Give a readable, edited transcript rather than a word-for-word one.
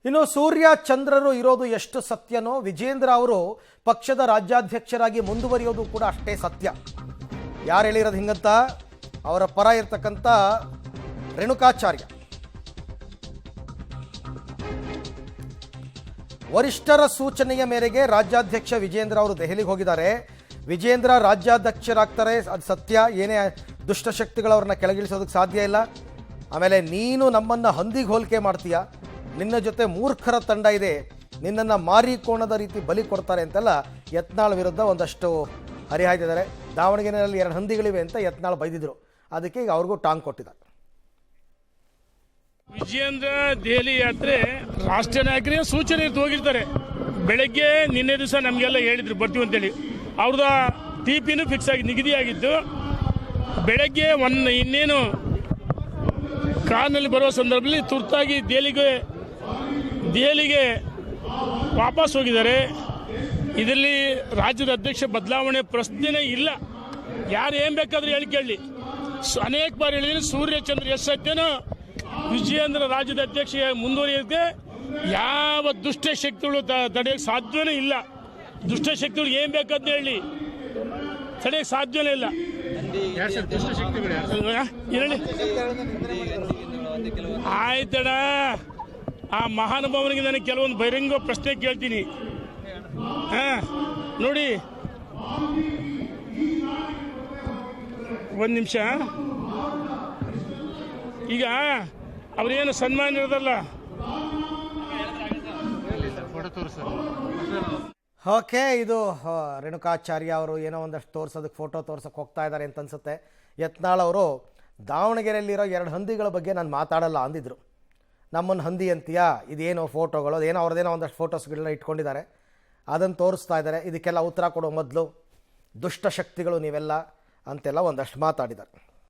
ಇನ್ನು ಸೂರ್ಯ ಚಂದ್ರರು ಇರೋದು ಎಷ್ಟು ಸತ್ಯನೋ ವಿಜೇಂದ್ರ ಅವರು ಪಕ್ಷದ ರಾಜ್ಯಾಧ್ಯಕ್ಷರಾಗಿ ಮುಂದುವರಿಯೋದು ಕೂಡ ಅಷ್ಟೇ ಸತ್ಯ. ಯಾರು ಹೇಳಿರೋದು ಹಿಂಗಂತ? ಅವರ ಪರ ಇರ್ತಕ್ಕಂಥ ರೇಣುಕಾಚಾರ್ಯ. ವರಿಷ್ಠರ ಸೂಚನೆಯ ಮೇರೆಗೆ ರಾಜ್ಯಾಧ್ಯಕ್ಷ ವಿಜೇಂದ್ರ ಅವರು ದೆಹಲಿಗೆ ಹೋಗಿದ್ದಾರೆ. ವಿಜೇಂದ್ರ ರಾಜ್ಯಾಧ್ಯಕ್ಷರಾಗ್ತಾರೆ, ಅದು ಸತ್ಯ. ಏನೇ ದುಷ್ಟಶಕ್ತಿಗಳವ್ರನ್ನ ಕೆಳಗಿಳಿಸೋದಕ್ಕೆ ಸಾಧ್ಯ ಇಲ್ಲ. ಆಮೇಲೆ ನೀನು ನಮ್ಮನ್ನು ಹಂದಿಗೆ ಹೋಲಿಕೆ ಮಾಡ್ತೀಯ, ನಿನ್ನ ಜೊತೆ ಮೂರ್ಖರ ತಂಡ ಇದೆ, ನಿನ್ನನ್ನು ಮಾರಿಕೋಣದ ರೀತಿ ಬಲಿ ಕೊಡ್ತಾರೆ ಅಂತೆಲ್ಲ ಯತ್ನಾಳ್ ವಿರುದ್ಧ ಒಂದಷ್ಟು ಹರಿಹಾಯ್ದಿದ್ದಾರೆ. ದಾವಣಗೆರೆಯಲ್ಲಿ 2 ಹಂದಿಗಳಿವೆ ಅಂತ ಯತ್ನಾಳ್ ಬೈದಿದ್ರು. ಅದಕ್ಕೆ ಈಗ ಅವ್ರಿಗೂ ಟಾಂಗ್ ಕೊಟ್ಟಿದ್ದಾರೆ. ವಿಜೇಂದ್ರ ದೆಹಲಿ ಯಾತ್ರೆ ರಾಷ್ಟ್ರೀಯ ನಾಯಕರಿಗೆ ಸೂಚನೆ ಹೋಗಿರ್ತಾರೆ. ಬೆಳಗ್ಗೆ ನಿನ್ನೆ ದಿವಸ ನಮಗೆಲ್ಲ ಹೇಳಿದ್ರು ಬರ್ತೀವಿ ಅಂತೇಳಿ. ಅವ್ರದ ಟಿಪಿನೂ ಫಿಕ್ಸ್ ಆಗಿ ನಿಗದಿಯಾಗಿದ್ದು. ಬೆಳಗ್ಗೆ ಇನ್ನೇನು ಕಾರ್ನಲ್ಲಿ ಬರುವ ಸಂದರ್ಭದಲ್ಲಿ ತುರ್ತಾಗಿ ದೆಹಲಿಗೆ ವಾಪಸ್ ಹೋಗಿದ್ದಾರೆ. ಇದರಲ್ಲಿ ರಾಜ್ಯದ ಅಧ್ಯಕ್ಷ ಬದಲಾವಣೆ ಪ್ರಶ್ನೆನೇ ಇಲ್ಲ. ಯಾರು ಏನು ಬೇಕಾದರೂ ಹೇಳಿ ಕೇಳಿ. ಅನೇಕ ಬಾರಿ ಹೇಳಿದ್ರೆ ಸೂರ್ಯಚಂದ್ರ ಎಷ್ಟು ಸತ್ಯನೋ ವಿಜಯೇಂದ್ರ ರಾಜ್ಯದ ಅಧ್ಯಕ್ಷ ಮುಂದುವರಿಯೋಕ್ಕೆ ಯಾವ ದುಷ್ಟಶಕ್ತಿಗಳು ತಡೆಯೋಕ್ಕೆ ಸಾಧ್ಯವೇ ಇಲ್ಲ. ದುಷ್ಟಶಕ್ತಿಗಳು ಏನು ಬೇಕಂತ ಹೇಳಿ ತಡೆಯೋಕ್ಕೆ ಸಾಧ್ಯವೇ ಇಲ್ಲ. ಹೇಳಿ ಆಯ್ತಡ. ಆ ಮಹಾನುಭಾವನಿಗೆ ನನಗೆ ಕೆಲವೊಂದು ಬಹಿರಂಗ ಪ್ರಶ್ನೆ ಕೇಳ್ತೀನಿ. ನೋಡಿ, ಒಂದು ನಿಮಿಷ. ಈಗ ಅವ್ರೇನು ಸನ್ಮಾನ ಇರೋದಲ್ಲ. ಓಕೆ, ಇದು ರೇಣುಕಾಚಾರ್ಯ ಅವರು ಏನೋ ಒಂದಷ್ಟು ತೋರಿಸೋದಕ್ಕೆ ಫೋಟೋ ತೋರ್ಸೋಕೆ ಹೋಗ್ತಾ ಇದ್ದಾರೆ ಅಂತ ಅನ್ಸುತ್ತೆ. ಯತ್ನಾಳ್ ಅವರು ದಾವಣಗೆರೆಯಲ್ಲಿರೋ 2 ಹಂದಿಗಳ ಬಗ್ಗೆ ನಾನು ಮಾತಾಡಲ್ಲ ಅಂದಿದ್ರು. ನಮ್ಮನ್ನು ಹಂದಿ ಅಂತೀಯಾ, ಇದೇನೋ ಫೋಟೋಗಳು, ಅದೇನೋ ಅವ್ರದ್ದೇನೋ ಒಂದಷ್ಟು ಫೋಟೋಸ್ಗಳನ್ನ ಇಟ್ಕೊಂಡಿದ್ದಾರೆ, ಅದನ್ನು ತೋರಿಸ್ತಾ ಇದ್ದಾರೆ. ಇದಕ್ಕೆಲ್ಲ ಉತ್ತರ ಕೊಡೋ ಮೊದಲು ದುಷ್ಟಶಕ್ತಿಗಳು ನೀವೆಲ್ಲ ಅಂತೆಲ್ಲ ಒಂದಷ್ಟು ಮಾತಾಡಿದ್ದಾರೆ.